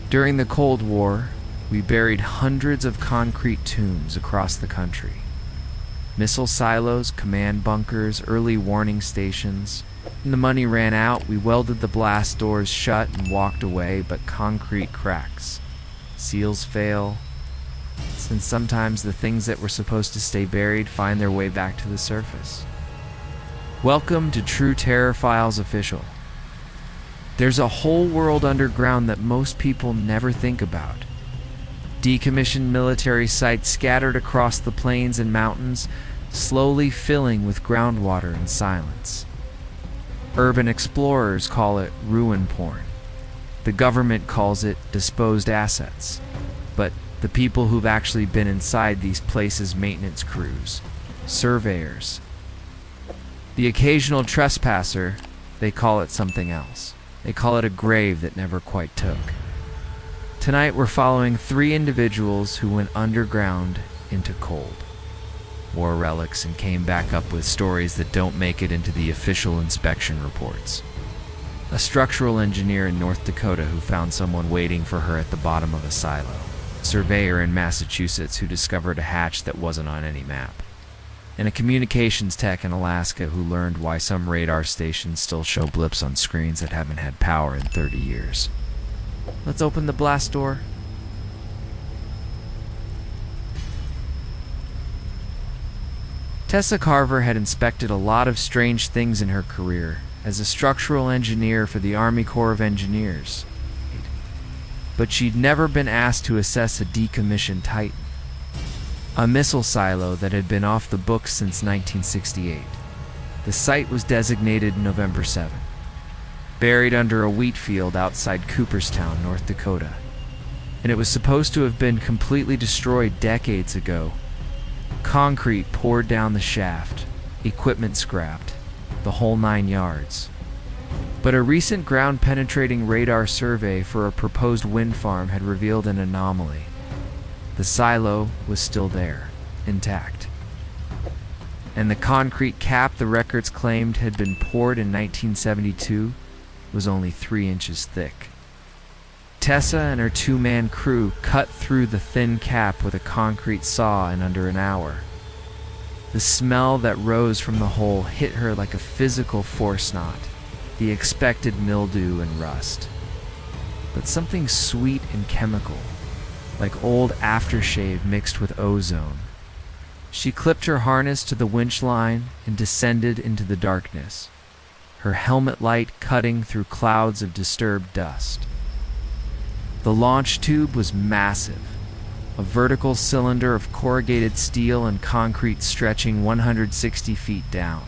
During the Cold War, we buried hundreds of concrete tombs across the country. Missile silos, command bunkers, early warning stations. When the money ran out, we welded the blast doors shut and walked away, but concrete cracks. Seals fail, since sometimes the things that were supposed to stay buried find their way back to the surface. Welcome to True Terror Files Official. There's a whole world underground that most people never think about. Decommissioned military sites scattered across the plains and mountains, slowly filling with groundwater and silence. Urban explorers call it ruin porn. The government calls it disposed assets. But the people who've actually been inside these places, maintenance crews, surveyors, the occasional trespasser, they call it something else. They call it a grave that never quite took. Tonight we're following 3 individuals who went underground into cold war relics and came back up with stories that don't make it into the official inspection reports. A structural engineer in North Dakota who found someone waiting for her at the bottom of a silo. A surveyor in Massachusetts who discovered a hatch that wasn't on any map. And a communications tech in Alaska who learned why some radar stations still show blips on screens that haven't had power in 30 years. Let's open the blast door. Tessa Carver had inspected a lot of strange things in her career as a structural engineer for the Army Corps of Engineers. But she'd never been asked to assess a decommissioned Titan, a missile silo that had been off the books since 1968. The site was designated November 7, buried under a wheat field outside Cooperstown, North Dakota. And it was supposed to have been completely destroyed decades ago. Concrete poured down the shaft, equipment scrapped, the whole 9 yards. But a recent ground-penetrating radar survey for a proposed wind farm had revealed an anomaly. The silo was still there, intact. And the concrete cap the records claimed had been poured in 1972 was only 3 inches thick. Tessa and her 2-man crew cut through the thin cap with a concrete saw in under an hour. The smell that rose from the hole hit her like a physical force knot, the expected mildew and rust. But something sweet and chemical, like old aftershave mixed with ozone. She clipped her harness to the winch line and descended into the darkness, her helmet light cutting through clouds of disturbed dust. The launch tube was massive, a vertical cylinder of corrugated steel and concrete stretching 160 feet down.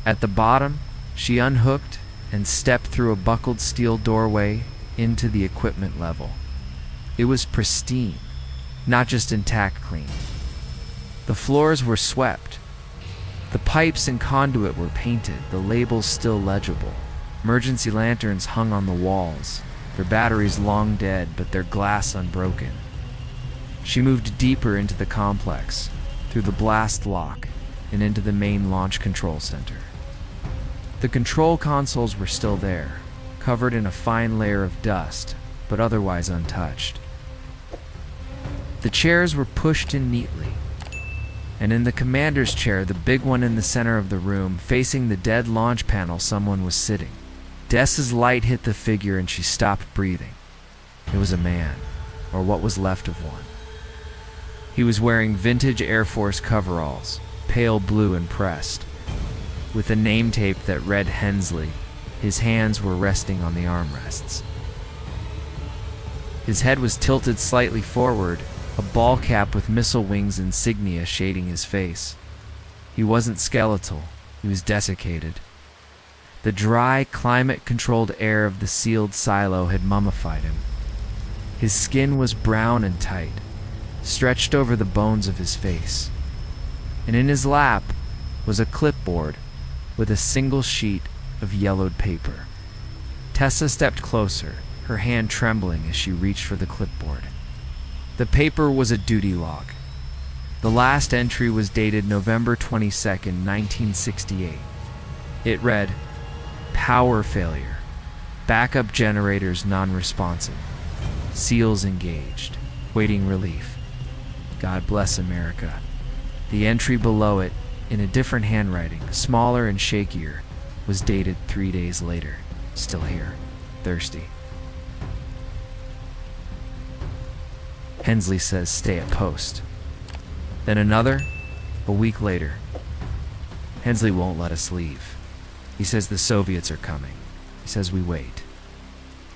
At the bottom, she unhooked and stepped through a buckled steel doorway into the equipment level. It was pristine, not just intact clean. The floors were swept. The pipes and conduit were painted, the labels still legible. Emergency lanterns hung on the walls, their batteries long dead, but their glass unbroken. She moved deeper into the complex, through the blast lock, and into the main launch control center. The control consoles were still there, covered in a fine layer of dust, but otherwise untouched. The chairs were pushed in neatly, and in the commander's chair, the big one in the center of the room, facing the dead launch panel, someone was sitting. Dessa's light hit the figure and she stopped breathing. It was a man, or what was left of one. He was wearing vintage Air Force coveralls, pale blue and pressed. With a name tape that read Hensley, his hands were resting on the armrests. His head was tilted slightly forward, a ball cap with missile wings insignia shading his face. He wasn't skeletal, he was desiccated. The dry, climate-controlled air of the sealed silo had mummified him. His skin was brown and tight, stretched over the bones of his face. And in his lap was a clipboard with a single sheet of yellowed paper. Tessa stepped closer, her hand trembling as she reached for the clipboard. The paper was a duty log. The last entry was dated November 22nd, 1968. It read, "Power failure. Backup generators non-responsive. Seals engaged, waiting relief. God bless America. The entry below it, in a different handwriting, smaller and shakier, was dated 3 days later. Still here. Thirsty. Hensley says stay at post. Then another, a week later. Hensley won't let us leave. He says the Soviets are coming. He says we wait.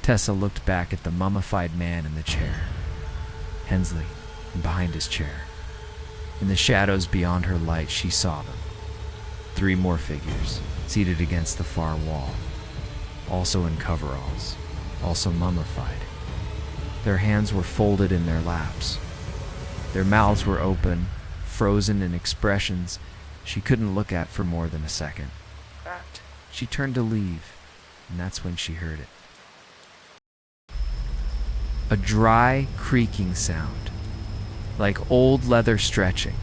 Tessa looked back at the mummified man in the chair. Hensley, and behind his chair. In the shadows beyond her light, she saw them. 3 more figures, seated against the far wall. Also in coveralls, also mummified. Their hands were folded in their laps. Their mouths were open, frozen in expressions she couldn't look at for more than a second. She turned to leave, and that's when she heard it. A dry, creaking sound, like old leather stretching.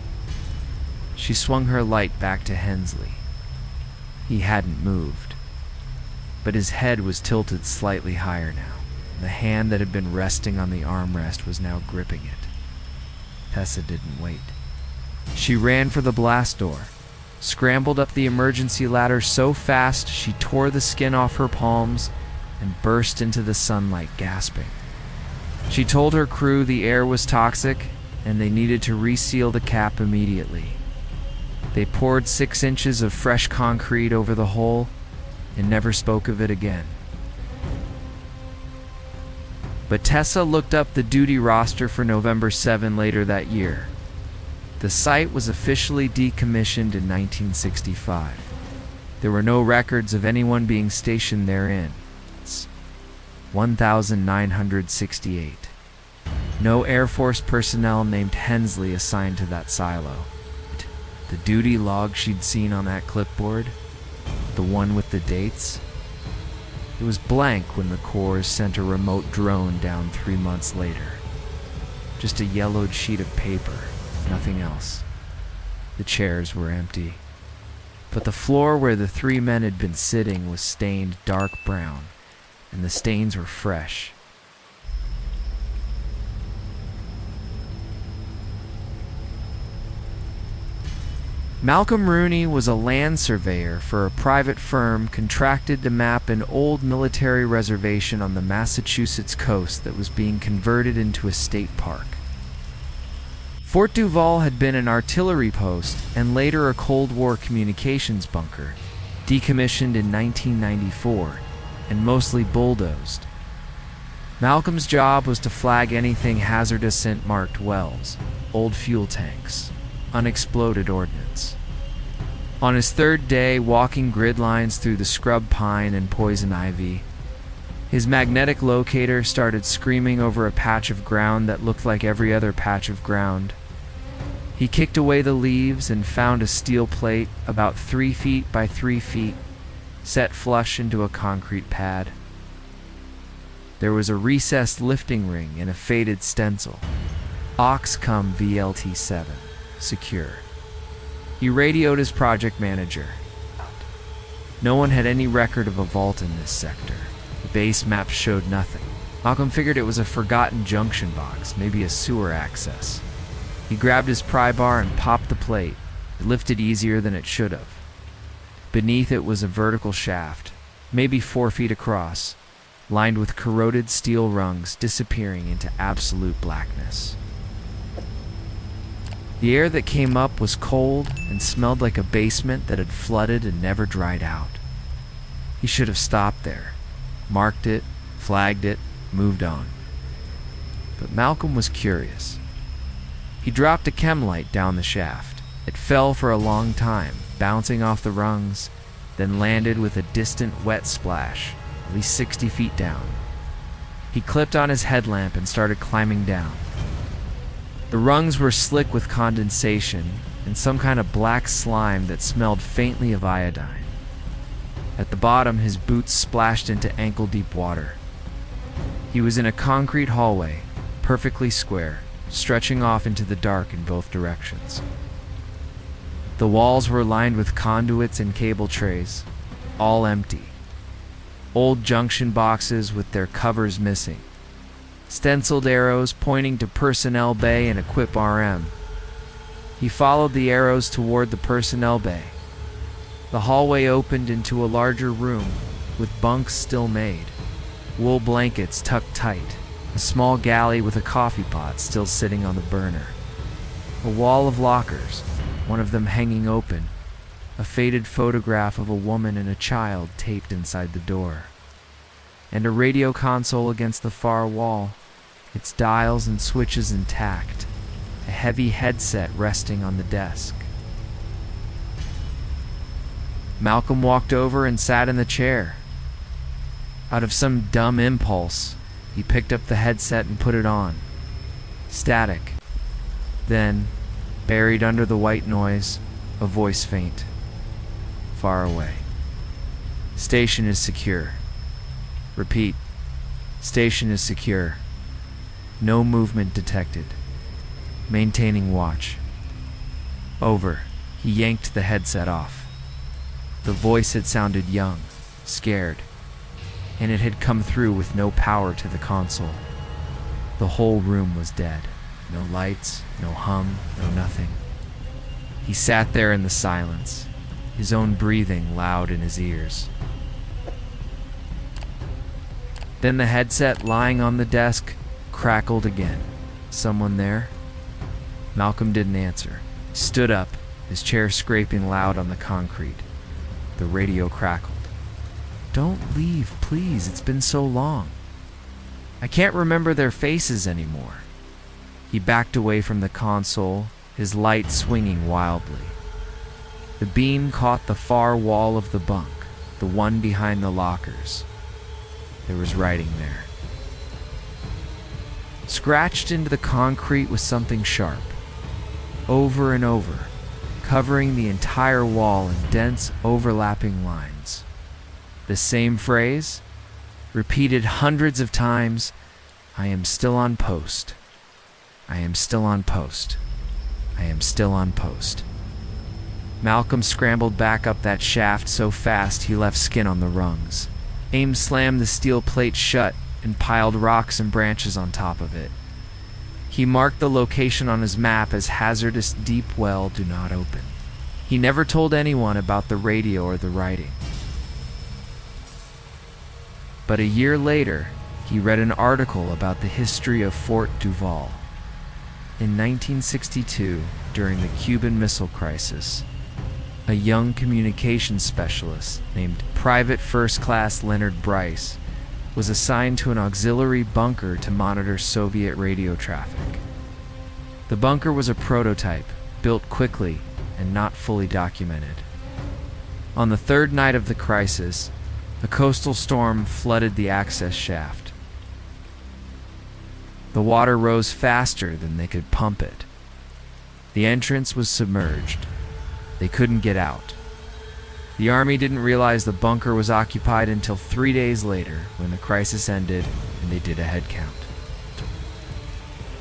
She swung her light back to Hensley. He hadn't moved, but his head was tilted slightly higher now. The hand that had been resting on the armrest was now gripping it. Tessa didn't wait. She ran for the blast door, scrambled up the emergency ladder so fast she tore the skin off her palms and burst into the sunlight, gasping. She told her crew the air was toxic and they needed to reseal the cap immediately. They poured 6 inches of fresh concrete over the hole and never spoke of it again. But Tessa looked up the duty roster for November 7 later that year. The site was officially decommissioned in 1965. There were no records of anyone being stationed therein. It's 1,968. No Air Force personnel named Hensley assigned to that silo. The duty log she'd seen on that clipboard, the one with the dates, it was blank when the Corps sent a remote drone down 3 months later. Just a yellowed sheet of paper, nothing else. The chairs were empty, but the floor where the 3 men had been sitting was stained dark brown, and the stains were fresh. Malcolm Rooney was a land surveyor for a private firm contracted to map an old military reservation on the Massachusetts coast that was being converted into a state park. Fort Duvall had been an artillery post and later a Cold War communications bunker, decommissioned in 1994 and mostly bulldozed. Malcolm's job was to flag anything hazardous and marked wells, old fuel tanks, unexploded ordnance. On his 3rd day walking grid lines through the scrub pine and poison ivy, his magnetic locator started screaming over a patch of ground that looked like every other patch of ground. He kicked away the leaves and found a steel plate about 3 feet by 3 feet, set flush into a concrete pad. There was a recessed lifting ring and a faded stencil. Oxcom VLT-7. Secure. He radioed his project manager. No one had any record of a vault in this sector. The base map showed nothing. Malcolm figured it was a forgotten junction box, maybe a sewer access. He grabbed his pry bar and popped the plate. It lifted easier than it should have. Beneath it was a vertical shaft, maybe 4 feet across, lined with corroded steel rungs disappearing into absolute blackness. The air that came up was cold and smelled like a basement that had flooded and never dried out. He should have stopped there, marked it, flagged it, moved on. But Malcolm was curious. He dropped a chem light down the shaft. It fell for a long time, bouncing off the rungs, then landed with a distant wet splash, at least 60 feet down. He clipped on his headlamp and started climbing down. The rungs were slick with condensation and some kind of black slime that smelled faintly of iodine. At the bottom, his boots splashed into ankle-deep water. He was in a concrete hallway, perfectly square, stretching off into the dark in both directions. The walls were lined with conduits and cable trays, all empty. Old junction boxes with their covers missing. stenciled arrows pointing to Personnel Bay and Equip RM. He followed the arrows toward the Personnel Bay. The hallway opened into a larger room, with bunks still made, wool blankets tucked tight, a small galley with a coffee pot still sitting on the burner, a wall of lockers, one of them hanging open, a faded photograph of a woman and a child taped inside the door, and a radio console against the far wall, its dials and switches intact, a heavy headset resting on the desk. Malcolm walked over and sat in the chair. Out of some dumb impulse, he picked up the headset and put it on. Static. Then, buried under the white noise, a voice faint. Far away. Station is secure. Repeat. Station is secure. No movement detected. Maintaining watch. Over. He yanked the headset off. The voice had sounded young, scared, and it had come through with no power to the console. The whole room was dead. No lights, no hum, no nothing. He sat there in the silence, his own breathing loud in his ears. Then the headset lying on the desk crackled again. Someone there? Malcolm didn't answer. He stood up, his chair scraping loud on the concrete. The radio crackled. "Don't leave, please. It's been so long. I can't remember their faces anymore." He backed away from the console, his light swinging wildly. The beam caught the far wall of the bunk, the one behind the lockers. There was writing there. Scratched into the concrete was something sharp. Over and over, covering the entire wall in dense, overlapping lines. The same phrase, repeated hundreds of times, "I am still on post. I am still on post. I am still on post." Malcolm scrambled back up that shaft so fast he left skin on the rungs. Ames slammed the steel plate shut and piled rocks and branches on top of it. He marked the location on his map as hazardous deep well do not open. He never told anyone about the radio or the writing. But a year later, he read an article about the history of Fort Duvall. In 1962, during the Cuban Missile Crisis, a young communications specialist named Private First Class Leonard Bryce was assigned to an auxiliary bunker to monitor Soviet radio traffic. The bunker was a prototype, built quickly and not fully documented. On the third night of the crisis, a coastal storm flooded the access shaft. The water rose faster than they could pump it. The entrance was submerged. They couldn't get out. The Army didn't realize the bunker was occupied until 3 days later, when the crisis ended and they did a head count.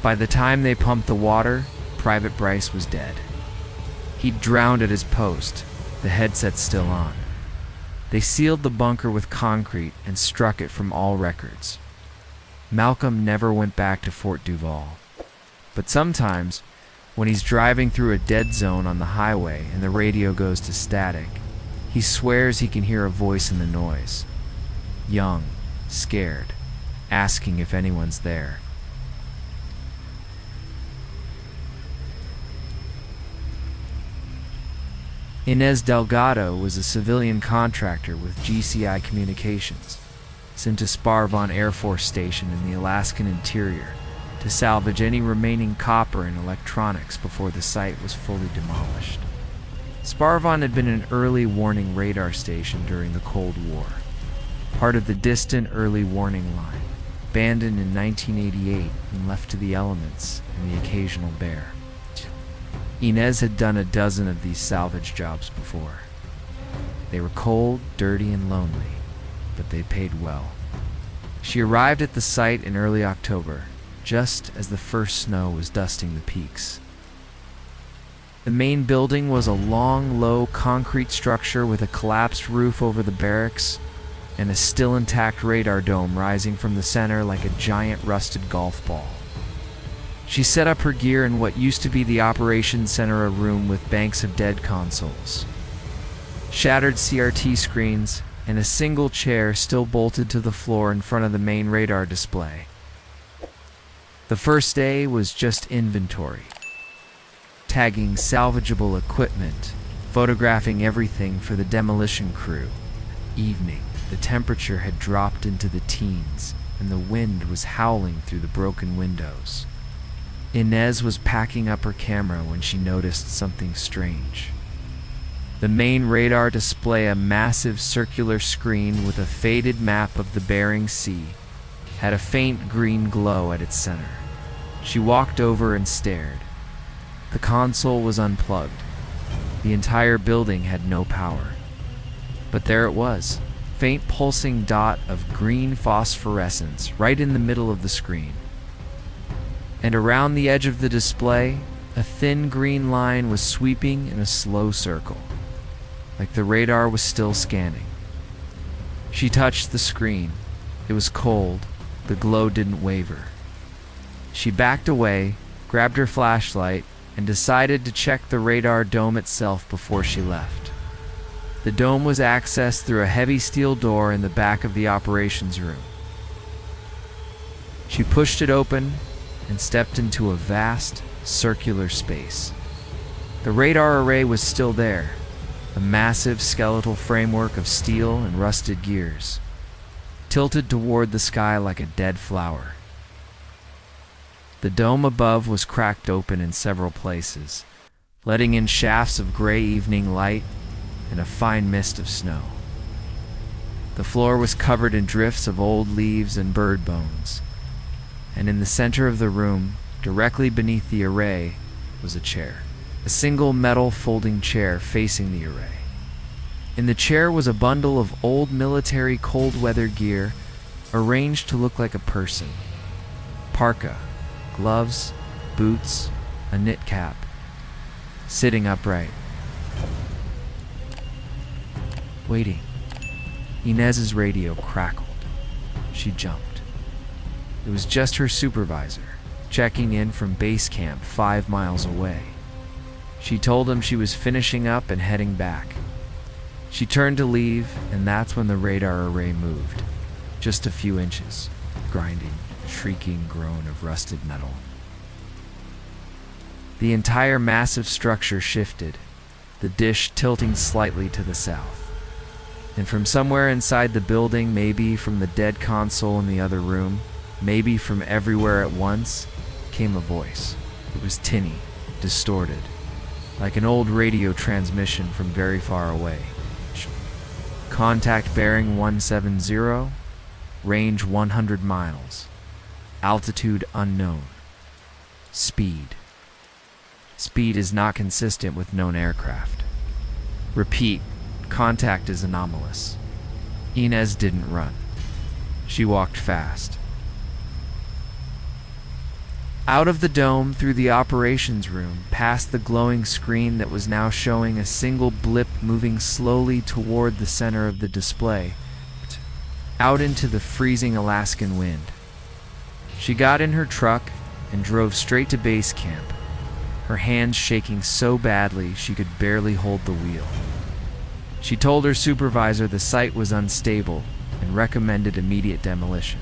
By the time they pumped the water, Private Bryce was dead. He'd drowned at his post, the headset still on. They sealed the bunker with concrete and struck it from all records. Malcolm never went back to Fort Duvall. But sometimes, when he's driving through a dead zone on the highway and the radio goes to static, he swears he can hear a voice in the noise. Young, scared, asking if anyone's there. Inez Delgado was a civilian contractor with GCI Communications, sent to Sparrevohn Air Force Station in the Alaskan interior to salvage any remaining copper and electronics before the site was fully demolished. Sparrevohn had been an early warning radar station during the Cold War, part of the distant early warning line, abandoned in 1988 and left to the elements and the occasional bear. Inez had done a dozen of these salvage jobs before. They were cold, dirty, and lonely, but they paid well. She arrived at the site in early October, just as the first snow was dusting the peaks. The main building was a long, low concrete structure with a collapsed roof over the barracks, and a still intact radar dome rising from the center like a giant rusted golf ball. She set up her gear in what used to be the operations center, a room with banks of dead consoles, shattered CRT screens, and a single chair still bolted to the floor in front of the main radar display. The first day was just inventory, tagging salvageable equipment, photographing everything for the demolition crew. Evening, the temperature had dropped into the teens, and the wind was howling through the broken windows. Inez was packing up her camera when she noticed something strange. The main radar display, a massive circular screen with a faded map of the Bering Sea, had a faint green glow at its center. She walked over and stared. The console was unplugged. The entire building had no power. But there it was, faint pulsing dot of green phosphorescence right in the middle of the screen. And around the edge of the display, a thin green line was sweeping in a slow circle, like the radar was still scanning. She touched the screen. It was cold. The glow didn't waver. She backed away, grabbed her flashlight, and decided to check the radar dome itself before she left. The dome was accessed through a heavy steel door in the back of the operations room. She pushed it open and stepped into a vast, circular space. The radar array was still there, a massive skeletal framework of steel and rusted gears, tilted toward the sky like a dead flower. The dome above was cracked open in several places, letting in shafts of gray evening light and a fine mist of snow. The floor was covered in drifts of old leaves and bird bones, and in the center of the room, directly beneath the array, was a chair. A single metal folding chair facing the array. In the chair was a bundle of old military cold weather gear arranged to look like a person. Parka, gloves, boots, a knit cap, sitting upright. Waiting. Inez's radio crackled. She jumped. It was just her supervisor, checking in from base camp 5 miles away. She told him she was finishing up and heading back. She turned to leave, and that's when the radar array moved. Just a few inches, grinding, shrieking groan of rusted metal. The entire massive structure shifted, the dish tilting slightly to the south. And from somewhere inside the building, maybe from the dead console in the other room, maybe from everywhere at once, came a voice. It was tinny, distorted, like an old radio transmission from very far away. Contact bearing 170, range 100 miles, altitude unknown, speed. Speed is not consistent with known aircraft. Repeat, contact is anomalous. Inez didn't run. She walked fast. Out of the dome, through the operations room, past the glowing screen that was now showing a single blip moving slowly toward the center of the display, out into the freezing Alaskan wind. She got in her truck and drove straight to base camp, her hands shaking so badly she could barely hold the wheel. She told her supervisor the site was unstable and recommended immediate demolition.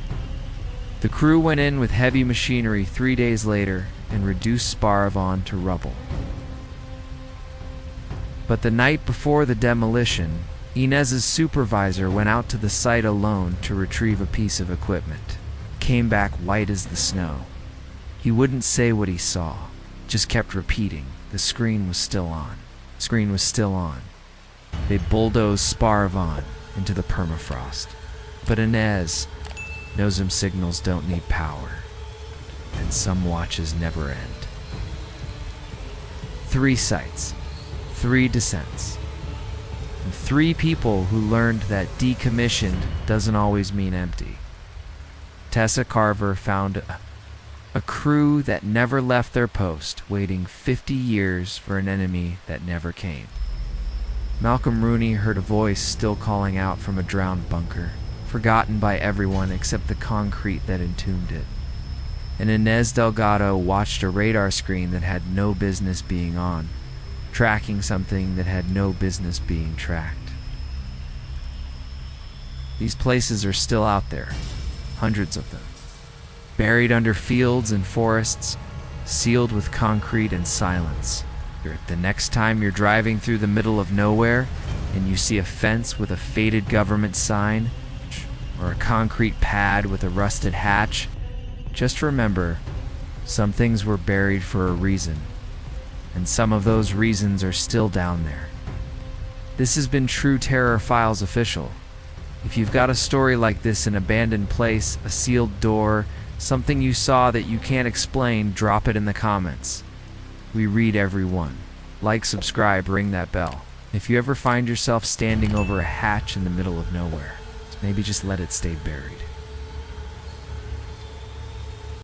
The crew went in with heavy machinery 3 days later and reduced Sparrevohn to rubble. But the night before the demolition, Inez's supervisor went out to the site alone to retrieve a piece of equipment. Came back white as the snow. He wouldn't say what he saw, just kept repeating, the screen was still on. Screen was still on. They bulldozed Sparrevohn into the permafrost. But Inez knows them signals don't need power, and some watches never end. 3 sites, 3 descents, and 3 people who learned that decommissioned doesn't always mean empty. Tessa Carver found a crew that never left their post, waiting 50 years for an enemy that never came. Malcolm Rooney heard a voice still calling out from a drowned bunker. forgotten by everyone except the concrete that entombed it. And Inez Delgado watched a radar screen that had no business being on, tracking something that had no business being tracked. These places are still out there, hundreds of them, buried under fields and forests, sealed with concrete and silence. The next time you're driving through the middle of nowhere and you see a fence with a faded government sign or a concrete pad with a rusted hatch, just remember, some things were buried for a reason, and some of those reasons are still down there. This has been True Terror Files Official. If you've got a story like this, an abandoned place, a sealed door, something you saw that you can't explain, drop it in the comments. We read every one. Like, subscribe, ring that bell. If you ever find yourself standing over a hatch in the middle of nowhere, maybe just let it stay buried.